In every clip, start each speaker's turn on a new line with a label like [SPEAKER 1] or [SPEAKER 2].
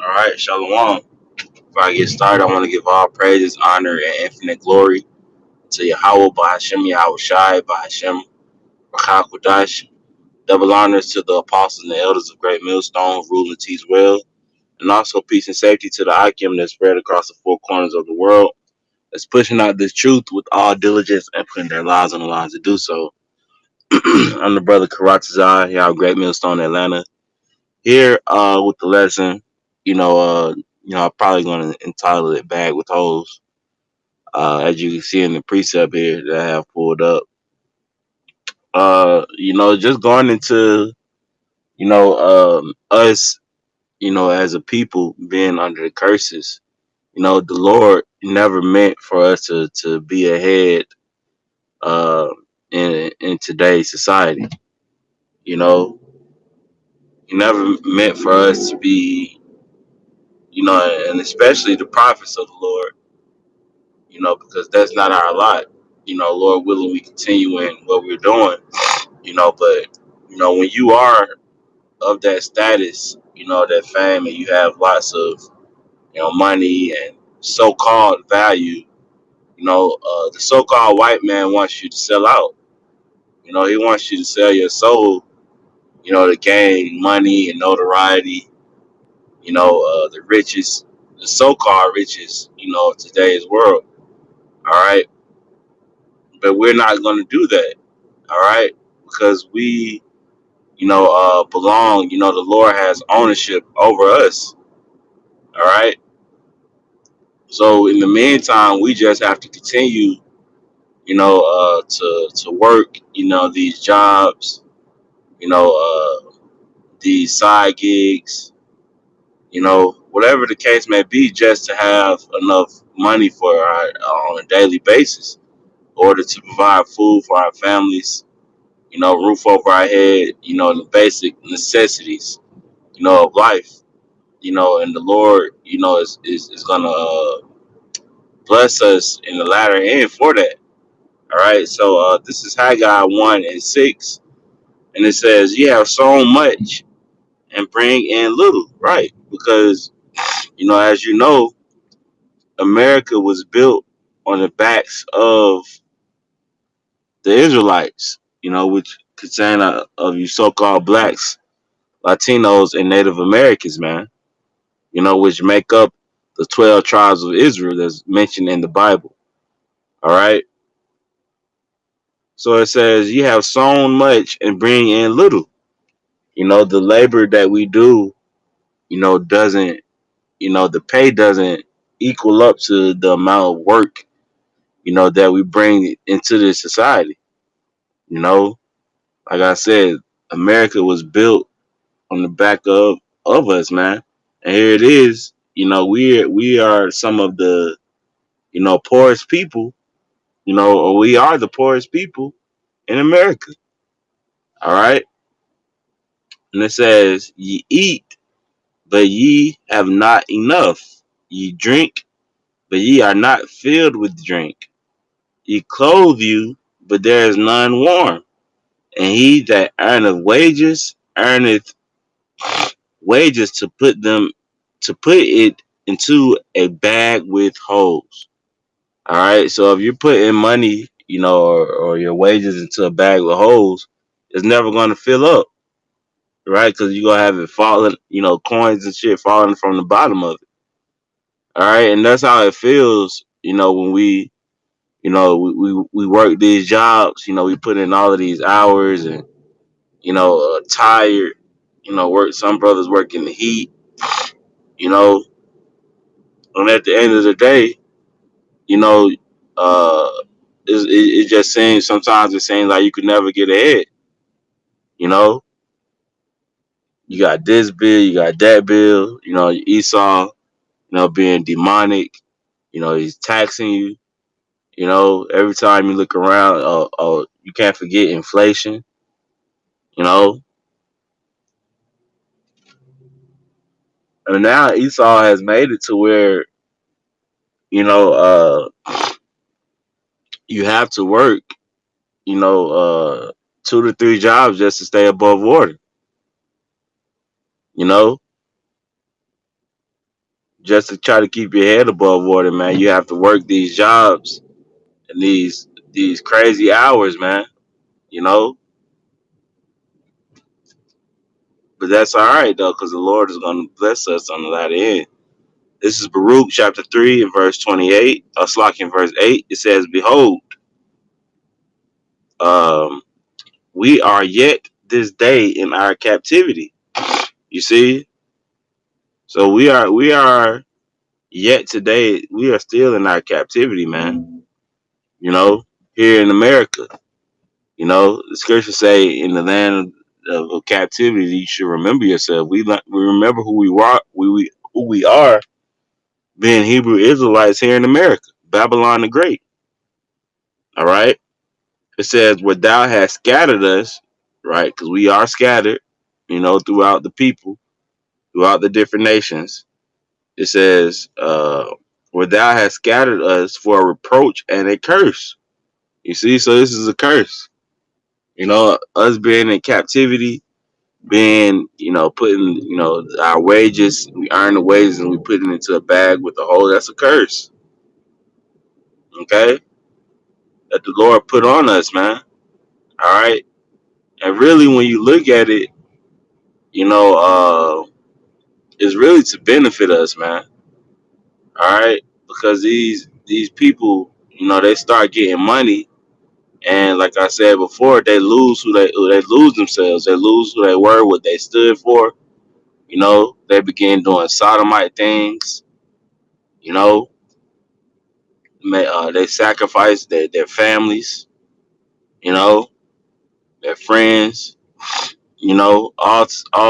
[SPEAKER 1] All right, Shalom. Before I get started, I want to give all praises, honor, and infinite glory to Yahweh, Bahashem, Yahweh Shai, Bahashem, Rachakodash. Double honors to the apostles and the elders of Great Millstone, rule and teach well. And also peace and safety to the Akim that's spread across the four corners of the world, that's pushing out this truth with all diligence and putting their lives on the lines to do so. I'm the brother Karatazar here out Great Millstone, Atlanta. Here with the lesson, you know, I'm probably gonna entitle it Bag with Holes. As you can see in the precept here that I have pulled up. Just going into, us, as a people being under the curses. The Lord never meant for us to be ahead uh in today's society. You know, He never meant for us to be, and especially the prophets of the Lord, because that's not our lot. Lord willing, we continue in what we're doing, but when you are of that status, that fame, and you have lots of, money and so-called value, the so-called white man wants you to sell out. He wants you to sell your soul, to gain money and notoriety, the riches, the so-called riches, of today's world. All right. But we're not going to do that. All right. Because we, belong, the Lord has ownership over us. All right. So in the meantime, we just have to continue, to work, these jobs, these side gigs, whatever the case may be, just to have enough money for our on a daily basis, in order to provide food for our families, roof over our head, the basic necessities, of life, and the Lord, is gonna bless us in the latter end for that. All right, so this is Haggai 1:6, and it says, "You have sown much and bring in little," right? Because as you know, America was built on the backs of the Israelites, which consist of you so-called blacks, Latinos, and Native Americans, man. Which make up the 12 tribes of Israel that's mentioned in the Bible. All right. So it says, "You have sown much and bring in little." The labor that we do, doesn't, the pay doesn't equal up to the amount of work, that we bring into this society. You know, like I said, America was built on the back of us, man. And here it is. We are some of the, poorest people, or we are the poorest people in America. All right. And it says, "Ye eat, but ye have not enough. Ye drink, but ye are not filled with drink. Ye clothe you, but there is none warm. And he that earneth wages to put it into a bag with holes." All right. So if you're putting money, or your wages into a bag with holes, it's never going to fill up, right? Because you're going to have it falling, coins and shit falling from the bottom of it. All right. And that's how it feels, when we work these jobs, we put in all of these hours and, tired, work. Some brothers work in the heat, you know, and at the end of the day, you know, uh, it just seems, sometimes it seems like you could never get ahead. You know, you got this bill, you got that bill. Esau, being demonic. He's taxing you. Every time you look around, you can't forget inflation. You know, and now Esau has made it to where you know you have to work. 2 to 3 jobs just to stay above water. You know, just to try to keep your head above water, man. You have to work these jobs and these crazy hours, man. You know, but that's all right though, because the Lord is going to bless us on the latter end. This is Baruch chapter 3 and verse 28. Slack in verse 8. It says, "Behold, um, we are yet this day in our captivity." You see, so we are yet today. We are still in our captivity, man. You know, here in America. You know, the scriptures say, "In the land of captivity, you should remember yourself." We remember who we are. We who we are, being Hebrew Israelites here in America, Babylon the Great. All right. It says, "Where thou hast scattered us," right? Because we are scattered, you know, throughout the people, throughout the different nations. It says, "Where thou hast scattered us for a reproach and a curse." You see, so this is a curse. You know, us being in captivity, being, you know, putting, you know, our wages, we earn the wages and we put it into a bag with a hole. That's a curse. Okay, that the Lord put on us, man. All right, and really, when you look at it, you know, it's really to benefit us, man. All right, because these people, you know, they start getting money, and like I said before, they lose they lose themselves. They lose who they were, what they stood for. You know, they begin doing sodomite things. You know, they sacrifice their families. You know, their friends. You know, all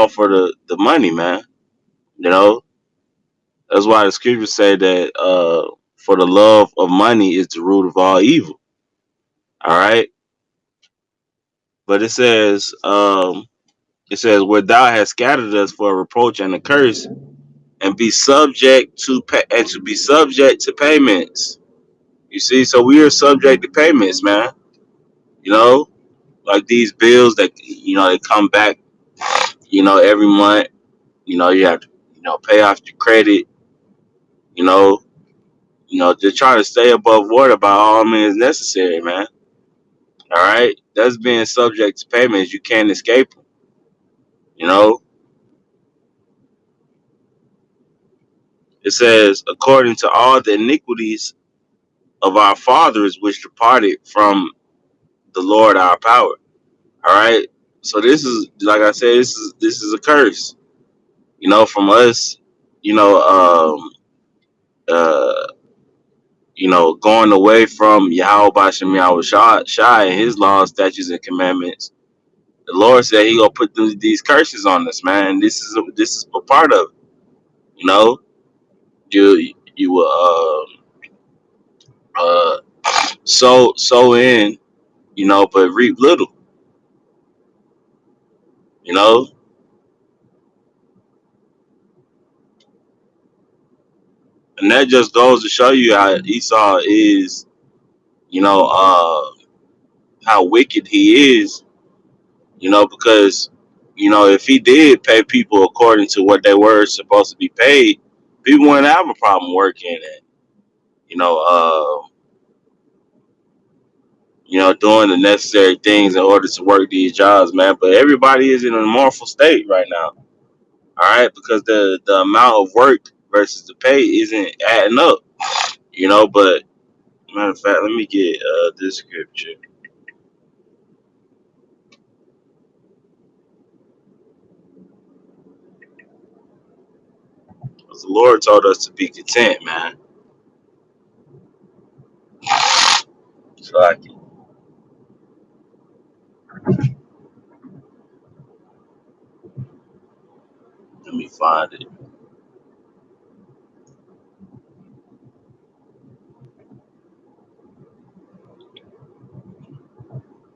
[SPEAKER 1] for the money, man. You know, that's why the scriptures say that for the love of money is the root of all evil. All right. But it says, "Where thou hast scattered us for a reproach and a curse, and be subject to and to be subject to payments." You see, so we are subject to payments, man. You know, like these bills that, you know, they come back, you know, every month. You know, you have to, you know, pay off your credit. You know, just try to stay above water by all means necessary, man. All right, that's being subject to payments. You can't escape them. You know, it says, "According to all the iniquities of our fathers which departed from the Lord our power." All right. So this is, like I said, this is a curse. You know, from us. You know, uh, going away from Yahweh Bashem Yahweh Shai and His laws, statutes, and commandments. The Lord said He gonna put these curses on us, man. This is a part of it. You know, you will sow in, you know, but reap little. You know, and that just goes to show you how Esau is, you know, how wicked he is, you know, because, you know, if he did pay people according to what they were supposed to be paid, people wouldn't have a problem working and, you know, doing the necessary things in order to work these jobs, man. But everybody is in a mournful state right now, all right, because the amount of work versus the pay isn't adding up, you know. But matter of fact, let me get this scripture. 'Cause the Lord told us to be content, man. So let me find it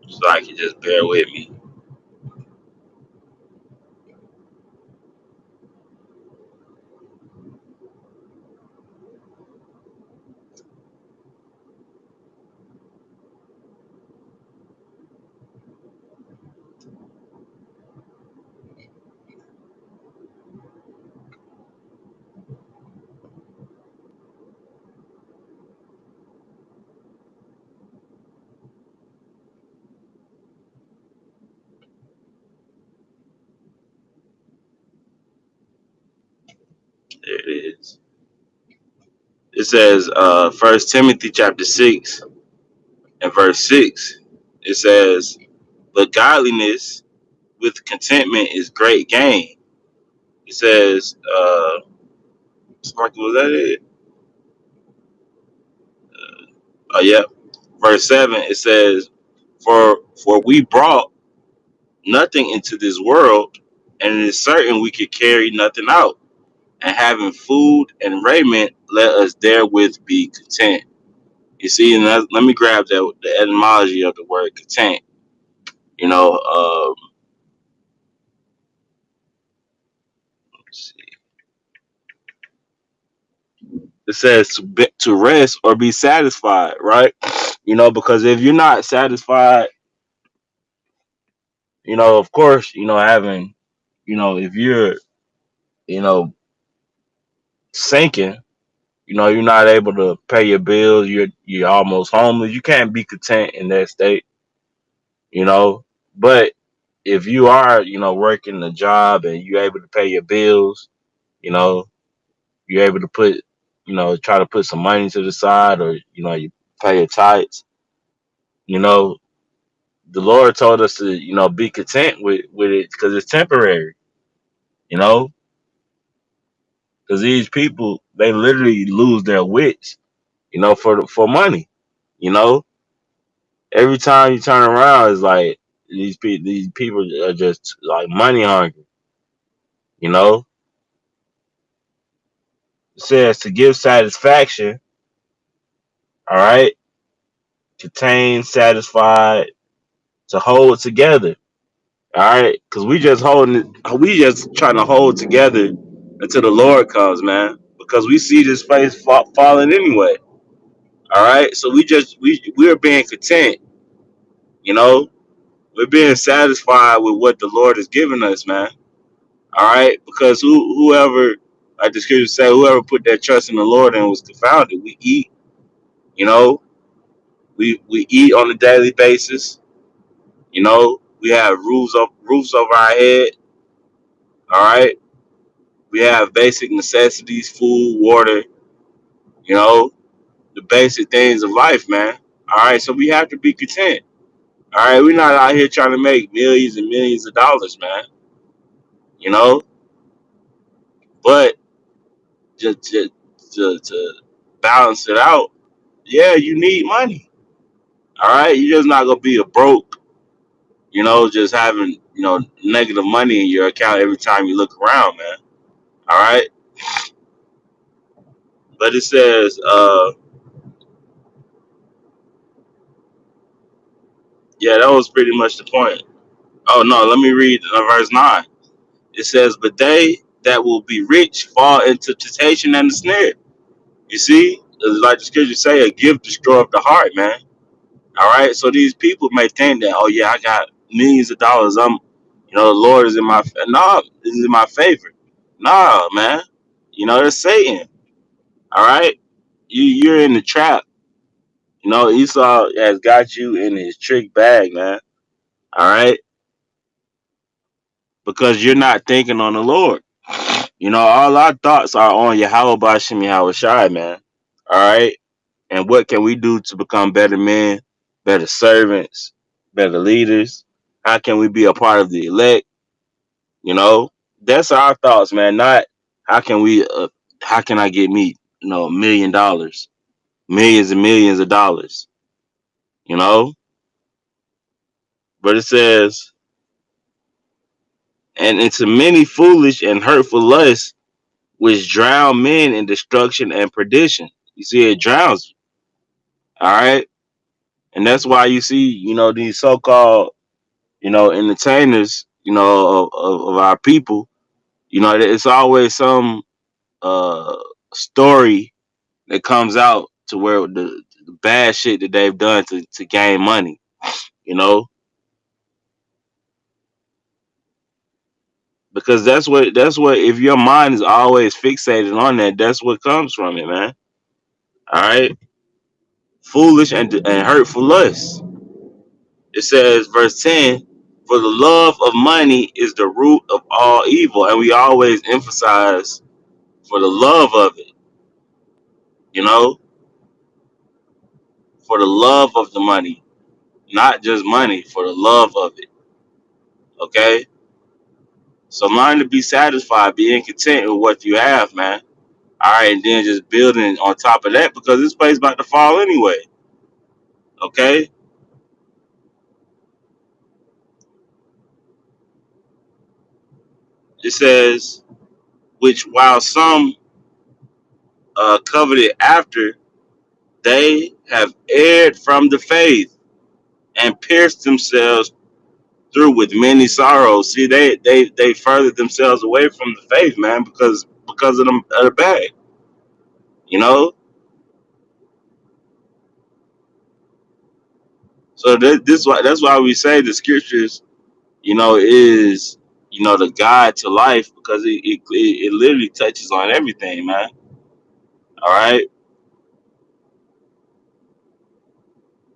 [SPEAKER 1] so I can just bear with me. There it is. It says, 1 Timothy chapter 6 and verse 6. It says, but godliness with contentment is great gain. It says, Sparky, was that it? Oh, yeah. Verse 7, it says, for we brought nothing into this world, and it is certain we could carry nothing out. And having food and raiment, let us therewith be content. You see, and let me grab the etymology of the word content. You know, let's see. It says to rest or be satisfied, right? You know, because if you're not satisfied, you know, of course, you know, having, you know, if you're, you know, sinking, you know, you're not able to pay your bills, you're almost homeless. You can't be content in that state, you know. But if you are, you know, working a job and you're able to pay your bills, you know, you're able to put, you know, try to put some money to the side, or you know, you pay your tithes. You know, the Lord told us to, you know, be content with it because it's temporary. You know, because these people they literally lose their wits. You know, for money. You know, every time you turn around, it's like these people are just like money hungry. You know, it says to give satisfaction. All right, contain, satisfied, to hold together. All right, because we just trying to hold together until the Lord comes, man. Because we see this place falling anyway. All right, so we're being content, you know. We're being satisfied with what the Lord has given us, man. All right, because whoever, like the scripture say, whoever put their trust in the Lord and was confounded. We eat, you know, we eat on a daily basis. You know, we have roofs over our head. All right, we have basic necessities, food, water, you know, the basic things of life, man. All right, so we have to be content. All right, we're not out here trying to make millions and millions of dollars, man. You know, but just to balance it out, yeah, you need money. All right, you're just not gonna be a broke, you know, just having, you know, negative money in your account every time you look around, man. All right, but it says, yeah, that was pretty much the point. Oh no, let me read verse 9. It says, but they that will be rich fall into temptation and the snare. You see, like the scripture say, a gift destroyeth the heart, man. All right, so these people may think that, oh yeah, I got millions of dollars. You know, the Lord is in my no, this is in my favor. Nah, man. You know, it's Satan. All right, you're in the trap. You know, Esau has got you in his trick bag, man. All right, because you're not thinking on the Lord. You know, all our thoughts are on Yahweh Bashim Yahweh Shai, man. All right. And what can we do to become better men, better servants, better leaders? How can we be a part of the elect? You know, that's our thoughts, man. Not how can I get me, you know, $1 million, millions and millions of dollars, you know? But it says, and into many foolish and hurtful lusts, which drown men in destruction and perdition. You see, it drowns. All right. And that's why you see, you know, these so-called, you know, entertainers, you know, of our people, you know, it's always some uh story that comes out to where the bad shit that they've done to gain money, you know, because that's what if your mind is always fixated on that, that's what comes from it, man. All right, foolish and hurtful lust. It says, verse 10, for the love of money is the root of all evil. And we always emphasize for the love of it, you know, for the love of the money, not just money, for the love of it. Okay, so learn to be satisfied, being content with what you have, man. All right, and then just building on top of that because this place about to fall anyway. Okay, it says, which while some coveted after, they have erred from the faith and pierced themselves through with many sorrows. See, they furthered themselves away from the faith, man, because of the bag, you know. So this why that's why we say the scriptures, is the guide to life because it literally touches on everything, man. All right,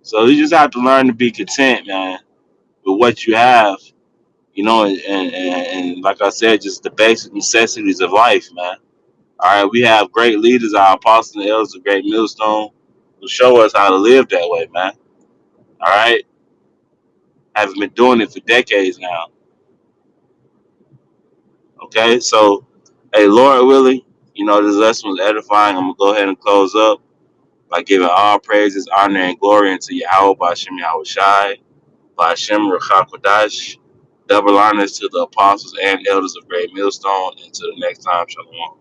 [SPEAKER 1] so you just have to learn to be content, man, with what you have, and like I said, just the basic necessities of life, man. All right, we have great leaders, our apostles and elders of Great Millstone, who show us how to live that way, man. All right, have been doing it for decades now. Okay, so hey, Lord willing, this lesson was edifying. I'm gonna go ahead and close up by giving all praises, honor, and glory unto Yahweh, Bashem Yahweh Shai, Bashem Ruchakwadash. Double honors to the apostles and elders of Great Millstone. Until the next time, Shalom.